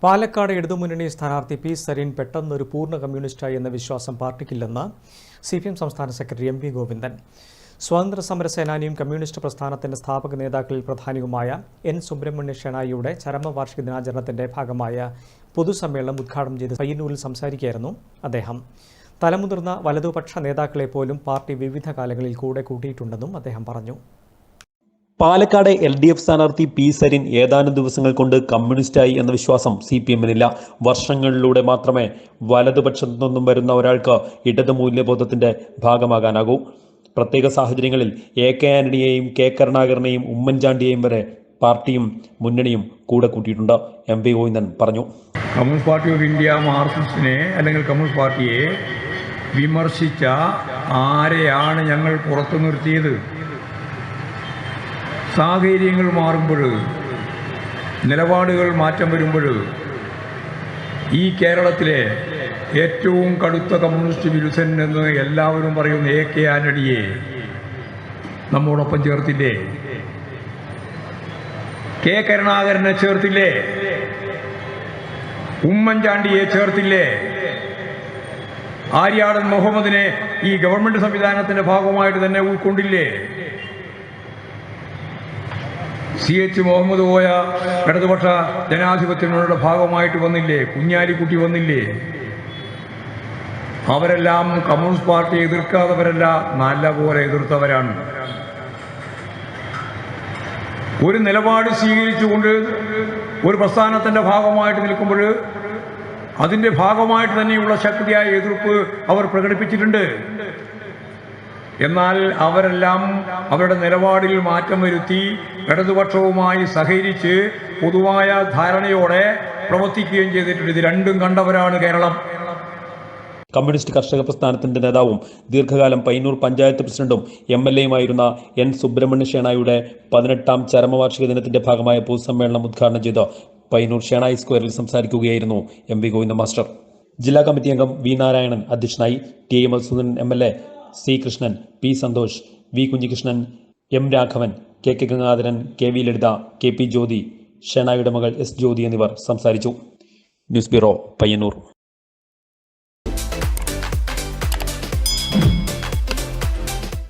പാലക്കാട് ഇടതുമുന്നണി സ്ഥാനാർത്ഥി പി സരിൻ പെട്ടെന്നൊരു പൂർണ്ണ കമ്മ്യൂണിസ്റ്റായി എന്ന വിശ്വാസം പാർട്ടിക്കില്ലെന്ന് CPM സംസ്ഥാന സെക്രട്ടറി MV ഗോവിന്ദൻ. സ്വാതന്ത്ര്യ സമര സേനാനിയും കമ്മ്യൂണിസ്റ്റ് പ്രസ്ഥാനത്തിന്റെ സ്ഥാപക നേതാക്കളിൽ പ്രധാനിയുമായ N സുബ്രഹ്മണ്യ ഷെണായിയുടെ ചരമവാർഷിക ദിനാചരണത്തിന്റെ ഭാഗമായ പൊതുസമ്മേളനം ഉദ്ഘാടനം ചെയ്ത് പയ്യന്നൂരിൽ സംസാരിക്കുകയായിരുന്നു അദ്ദേഹം. തലമുതിർന്ന വലതുപക്ഷ നേതാക്കളെ പോലും പാർട്ടി വിവിധ കാലങ്ങളിൽ കൂടെ കൂട്ടിയിട്ടുണ്ടെന്നും അദ്ദേഹം പറഞ്ഞു. പാലക്കാട് LDF സ്ഥാനാർത്ഥി പി സരിൻ ഏതാനും ദിവസങ്ങൾ കൊണ്ട് കമ്മ്യൂണിസ്റ്റായി എന്ന വിശ്വാസം CPM-നില്ല. വർഷങ്ങളിലൂടെ മാത്രമേ വലതുപക്ഷത്തു നിന്നും വരുന്ന ഒരാൾക്ക് ഇടതു മൂല്യബോധത്തിന്റെ ഭാഗമാകാനാകൂ. പ്രത്യേക സാഹചര്യങ്ങളിൽ AK ആന്റണിയെയും K കരുണാകരനെയും ഉമ്മൻചാണ്ടിയെയും വരെ പാർട്ടിയും മുന്നണിയും കൂടെ കൂട്ടിയിട്ടുണ്ട്. MV ഗോവിന്ദൻ പറഞ്ഞു. കമ്മ്യൂണിസ്റ്റ് പാർട്ടി ഓഫ് ഇന്ത്യ മാർക്സിസ്റ്റിനെ അല്ലെങ്കിൽ കമ്മ്യൂണിസ്റ്റ് പാർട്ടിയെ വിമർശിച്ച ആരെയാണ് ഞങ്ങൾ പുറത്തു നിർത്തിയത്? സാഹചര്യങ്ങൾ മാറുമ്പോൾ, നിലപാടുകൾ മാറ്റം വരുമ്പോൾ ഈ കേരളത്തിലെ ഏറ്റവും കടുത്ത കമ്മ്യൂണിസ്റ്റ് വിരുദ്ധൻ എന്ന് എല്ലാവരും പറയുന്ന AK ആന്റണിയെ നമ്മോടൊപ്പം ചേർത്തില്ലേ? K കരുണാകരനെ ചേർത്തില്ലേ? ഉമ്മൻചാണ്ടിയെ ചേർത്തില്ലേ? ആര്യാടൻ മുഹമ്മദിനെ ഈ ഗവൺമെന്റ് സംവിധാനത്തിന്റെ ഭാഗമായിട്ട് തന്നെ ഉൾക്കൊണ്ടില്ലേ? CH മുഹമ്മദ് പോയ ഇടതുപക്ഷ ജനാധിപത്യങ്ങളുടെ ഭാഗമായിട്ട് വന്നില്ലേ? കുഞ്ഞാലിക്കുട്ടി വന്നില്ലേ? അവരെല്ലാം കമ്മ്യൂണിസ്റ്റ് പാർട്ടിയെ എതിർക്കാത്തവരല്ല, നല്ലപോലെ എതിർത്തവരാണ്. ഒരു നിലപാട് സ്വീകരിച്ചുകൊണ്ട് ഒരു പ്രസ്ഥാനത്തിന്റെ ഭാഗമായിട്ട് നിൽക്കുമ്പോൾ അതിന്റെ ഭാഗമായിട്ട് തന്നെയുള്ള ശക്തിയായ എതിർപ്പ് അവർ പ്രകടിപ്പിച്ചിട്ടുണ്ട്. എന്നാൽ അവരെല്ലാം അവരുടെ നിലപാടിൽ മാറ്റം വരുത്തി ഇടതുപക്ഷവുമായി സഹകരിച്ച് പൊതുവായ ധാരണയോടെ പ്രവർത്തിക്കുകയും ചെയ്തിട്ടുണ്ട്. ഇത് രണ്ടും കണ്ടവരാണ് കേരളം. കമ്മ്യൂണിസ്റ്റ് കർഷക പ്രസ്ഥാനത്തിന്റെ നേതാവും ദീർഘകാലം പയ്യന്നൂർ പഞ്ചായത്ത് പ്രസിഡന്റും MLA-യുമായിരുന്ന N സുബ്രഹ്മണ്യ ഷെണായിയുടെ 18ാം ചരമവാർഷിക ദിനത്തിന്റെ ഭാഗമായ പൊതുസമ്മേളനം ഉദ്ഘാടനം ചെയ്ത് പയ്യന്നൂർ ഷെണായി സ്ക്വയറിൽ സംസാരിക്കുകയായിരുന്നു MV ഗോവിന്ദ മാസ്റ്റർ. ജില്ലാ കമ്മിറ്റി അംഗം V നാരായണൻ അധ്യക്ഷനായി. TI Madhusoodanan MLA, C Krishnan, P Santhosh, V Kunhikrishnan, M Raghavan, KK Gangadharan, KV ലളിത, KP ജ്യോതി, ഷെണായിയുടെ മകൾ S ജ്യോതി എന്നിവർ സംസാരിച്ചു. News bureau, Payyanur.